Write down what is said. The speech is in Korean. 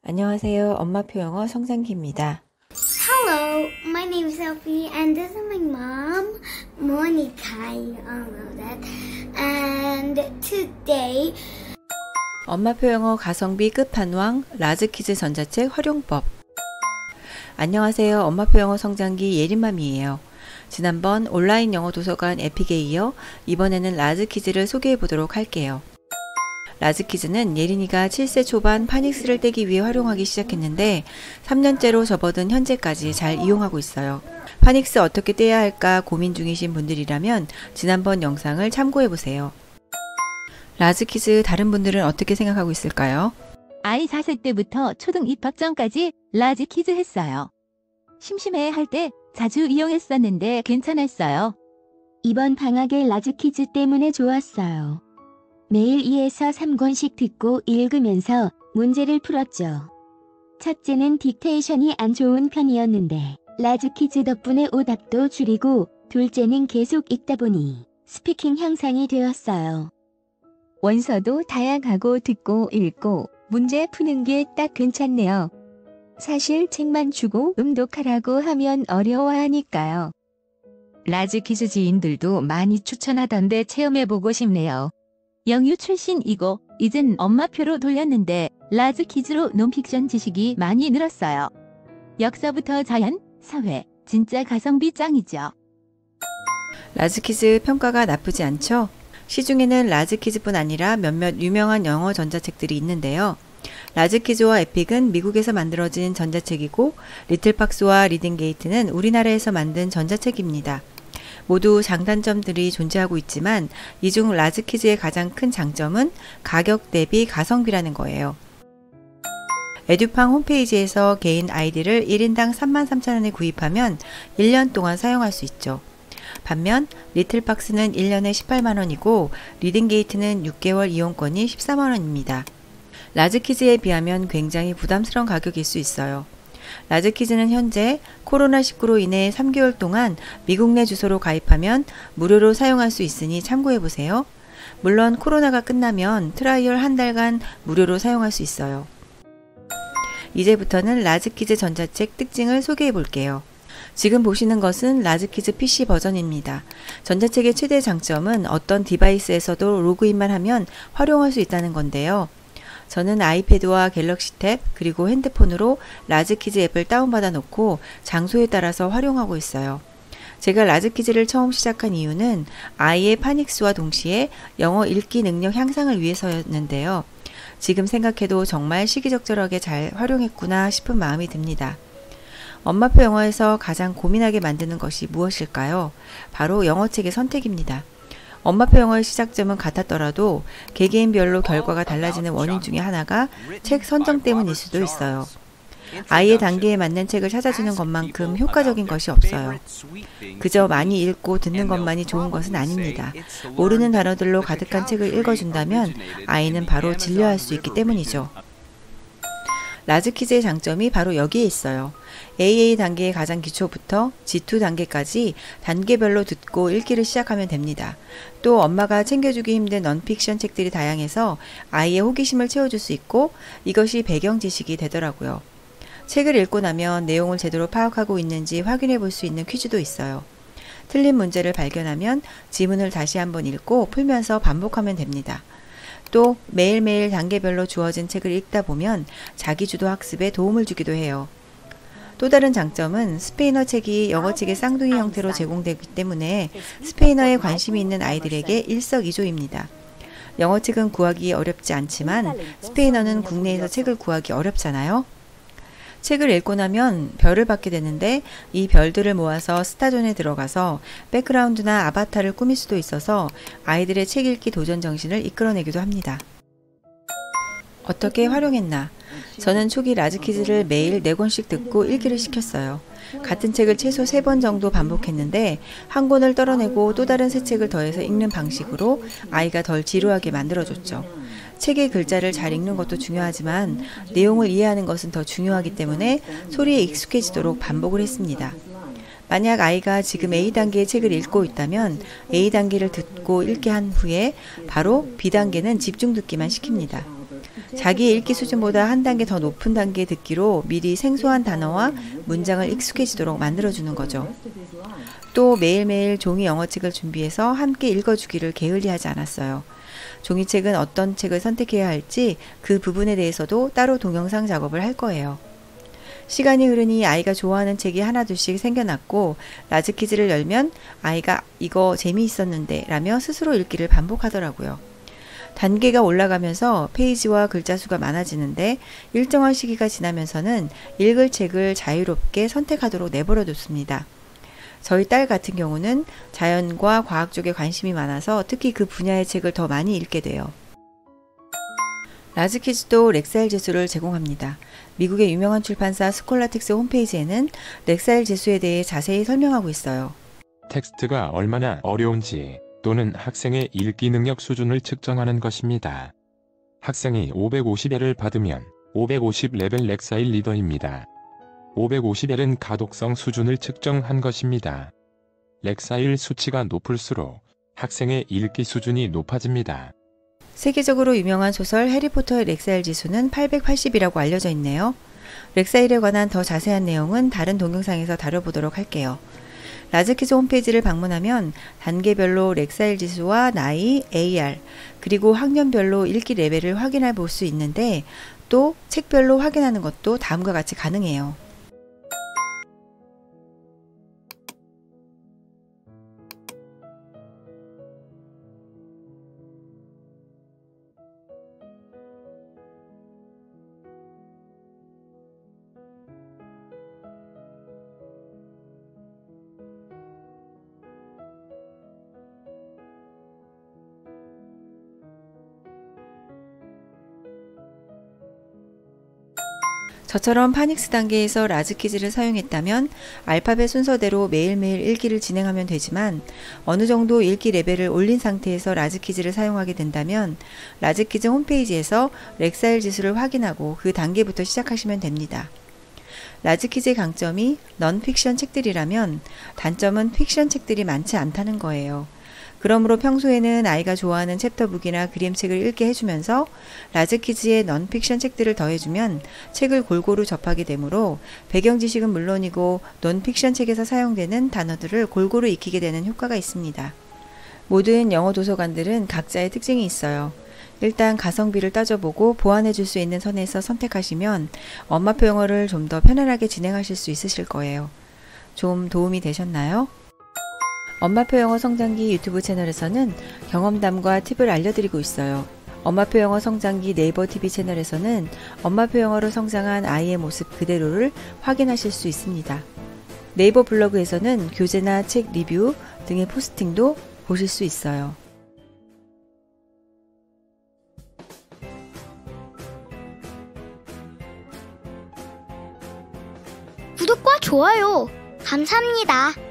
안녕하세요. 엄마표 영어 성장기입니다. Hello, my name is Sophie, and this is my mom, Monica. You all know that. And today, 엄마표 영어 가성비 끝판왕 라즈키즈 전자책 활용법. 안녕하세요. 엄마표 영어 성장기 예린맘이에요. 지난번 온라인 영어 도서관 에픽에 이어 이번에는 라즈키즈를 소개해 보도록 할게요. 라즈키즈는 예린이가 7세 초반 파닉스를 떼기 위해 활용하기 시작했는데 3년째로 접어든 현재까지 잘 이용하고 있어요. 파닉스 어떻게 떼야 할까 고민 중이신 분들이라면 지난번 영상을 참고해 보세요. 라즈키즈 다른 분들은 어떻게 생각하고 있을까요? 아이 4세 때부터 초등 입학 전까지 라즈키즈 했어요. 심심해 할 때 자주 이용했었는데 괜찮았어요. 이번 방학에 라즈키즈 때문에 좋았어요. 매일 2에서 3권씩 듣고 읽으면서 문제를 풀었죠. 첫째는 딕테이션이 안 좋은 편이었는데 라즈키즈 덕분에 오답도 줄이고 둘째는 계속 읽다 보니 스피킹 향상이 되었어요. 원서도 다양하고 듣고 읽고 문제 푸는 게 딱 괜찮네요. 사실 책만 주고 음독하라고 하면 어려워하니까요. 라즈키즈 지인들도 많이 추천하던데 체험해보고 싶네요. 영유 출신이고 이젠 엄마표로 돌렸는데 라즈키즈로 논픽션 지식이 많이 늘었어요. 역사부터 자연, 사회, 진짜 가성비 짱이죠. 라즈키즈 평가가 나쁘지 않죠? 시중에는 라즈키즈뿐 아니라 몇몇 유명한 영어 전자책들이 있는데요. 라즈키즈와 에픽은 미국에서 만들어진 전자책이고 리틀박스와 리딩게이트는 우리나라에서 만든 전자책입니다. 모두 장단점들이 존재하고 있지만 이 중 라즈키즈의 가장 큰 장점은 가격 대비 가성비라는 거예요. 에듀팡 홈페이지에서 개인 아이디를 1인당 33,000원에 구입하면 1년 동안 사용할 수 있죠. 반면 리틀박스는 1년에 18만원이고 리딩게이트는 6개월 이용권이 14만원입니다. 라즈키즈에 비하면 굉장히 부담스러운 가격일 수 있어요. 라즈키즈는 현재 코로나19로 인해 3개월 동안 미국 내 주소로 가입하면 무료로 사용할 수 있으니 참고해보세요. 물론 코로나가 끝나면 트라이얼 한 달간 무료로 사용할 수 있어요. 이제부터는 라즈키즈 전자책 특징을 소개해 볼게요. 지금 보시는 것은 라즈키즈 PC 버전입니다. 전자책의 최대 장점은 어떤 디바이스에서도 로그인만 하면 활용할 수 있다는 건데요. 저는 아이패드와 갤럭시 탭 그리고 핸드폰으로 라즈키즈 앱을 다운받아 놓고 장소에 따라서 활용하고 있어요. 제가 라즈키즈를 처음 시작한 이유는 아이의 파닉스와 동시에 영어 읽기 능력 향상을 위해서였는데요. 지금 생각해도 정말 시기적절하게 잘 활용했구나 싶은 마음이 듭니다. 엄마표 영어에서 가장 고민하게 만드는 것이 무엇일까요? 바로 영어책의 선택입니다. 엄마표 영어의 시작점은 같았더라도 개개인별로 결과가 달라지는 원인 중에 하나가 책 선정 때문일 수도 있어요. 아이의 단계에 맞는 책을 찾아주는 것만큼 효과적인 것이 없어요. 그저 많이 읽고 듣는 것만이 좋은 것은 아닙니다. 모르는 단어들로 가득한 책을 읽어준다면 아이는 바로 진료할 수 있기 때문이죠. 라즈키즈의 장점이 바로 여기에 있어요. AA 단계의 가장 기초부터 G2 단계까지 단계별로 듣고 읽기를 시작하면 됩니다. 또 엄마가 챙겨주기 힘든 넌픽션 책들이 다양해서 아이의 호기심을 채워줄 수 있고 이것이 배경 지식이 되더라고요. 책을 읽고 나면 내용을 제대로 파악하고 있는지 확인해 볼 수 있는 퀴즈도 있어요. 틀린 문제를 발견하면 지문을 다시 한번 읽고 풀면서 반복하면 됩니다. 또 매일매일 단계별로 주어진 책을 읽다 보면 자기주도 학습에 도움을 주기도 해요. 또 다른 장점은 스페인어 책이 영어책의 쌍둥이 형태로 제공되기 때문에 스페인어에 관심이 있는 아이들에게 일석이조입니다. 영어책은 구하기 어렵지 않지만 스페인어는 국내에서 책을 구하기 어렵잖아요. 책을 읽고 나면 별을 받게 되는데 이 별들을 모아서 스타존에 들어가서 백그라운드나 아바타를 꾸밀 수도 있어서 아이들의 책 읽기 도전 정신을 이끌어내기도 합니다. 어떻게 활용했나? 저는 초기 라즈키즈를 매일 4권씩 듣고 읽기를 시켰어요. 같은 책을 최소 3번 정도 반복했는데 한 권을 떨어내고 또 다른 새 책을 더해서 읽는 방식으로 아이가 덜 지루하게 만들어줬죠. 책의 글자를 잘 읽는 것도 중요하지만 내용을 이해하는 것은 더 중요하기 때문에 소리에 익숙해지도록 반복을 했습니다. 만약 아이가 지금 A단계의 책을 읽고 있다면 A단계를 듣고 읽게 한 후에 바로 B단계는 집중 듣기만 시킵니다. 자기의 읽기 수준보다 한 단계 더 높은 단계의 듣기로 미리 생소한 단어와 문장을 익숙해지도록 만들어주는 거죠. 또 매일매일 종이 영어책을 준비해서 함께 읽어주기를 게을리하지 않았어요. 종이책은 어떤 책을 선택해야 할지 그 부분에 대해서도 따로 동영상 작업을 할 거예요. 시간이 흐르니 아이가 좋아하는 책이 하나둘씩 생겨났고 라즈키즈를 열면 아이가 이거 재미있었는데 라며 스스로 읽기를 반복하더라고요. 단계가 올라가면서 페이지와 글자 수가 많아지는데 일정한 시기가 지나면서는 읽을 책을 자유롭게 선택하도록 내버려뒀습니다. 저희 딸 같은 경우는 자연과 과학 쪽에 관심이 많아서 특히 그 분야의 책을 더 많이 읽게 돼요. 라즈키즈도 렉사일 지수를 제공합니다. 미국의 유명한 출판사 스콜라틱스 홈페이지에는 렉사일 지수에 대해 자세히 설명하고 있어요. 텍스트가 얼마나 어려운지 또는 학생의 읽기 능력 수준을 측정하는 것입니다. 학생이 550L을 받으면 550레벨 렉사일 리더입니다. 550L은 가독성 수준을 측정한 것입니다. 렉사일 수치가 높을수록 학생의 읽기 수준이 높아집니다. 세계적으로 유명한 소설 해리포터의 렉사일 지수는 880이라고 알려져 있네요. 렉사일에 관한 더 자세한 내용은 다른 동영상에서 다뤄보도록 할게요. 라즈키즈 홈페이지를 방문하면 단계별로 렉사일 지수와 나이, AR, 그리고 학년별로 읽기 레벨을 확인해 볼 수 있는데 또 책별로 확인하는 것도 다음과 같이 가능해요. 저처럼 파닉스 단계에서 라즈키즈를 사용했다면 알파벳 순서대로 매일매일 읽기를 진행하면 되지만 어느 정도 읽기 레벨을 올린 상태에서 라즈키즈를 사용하게 된다면 라즈키즈 홈페이지에서 렉사일 지수를 확인하고 그 단계부터 시작하시면 됩니다. 라즈키즈의 강점이 넌픽션 책들이라면 단점은 픽션 책들이 많지 않다는 거예요. 그러므로 평소에는 아이가 좋아하는 챕터북이나 그림책을 읽게 해주면서 라즈키즈의 넌픽션 책들을 더해주면 책을 골고루 접하게 되므로 배경 지식은 물론이고 넌픽션 책에서 사용되는 단어들을 골고루 익히게 되는 효과가 있습니다. 모든 영어 도서관들은 각자의 특징이 있어요. 일단 가성비를 따져보고 보완해 줄 수 있는 선에서 선택하시면 엄마표 영어를 좀 더 편안하게 진행하실 수 있으실 거예요. 좀 도움이 되셨나요? 엄마표 영어 성장기 유튜브 채널에서는 경험담과 팁을 알려드리고 있어요. 엄마표 영어 성장기 네이버 TV 채널에서는 엄마표 영어로 성장한 아이의 모습 그대로를 확인하실 수 있습니다. 네이버 블로그에서는 교재나 책 리뷰 등의 포스팅도 보실 수 있어요. 구독과 좋아요 감사합니다.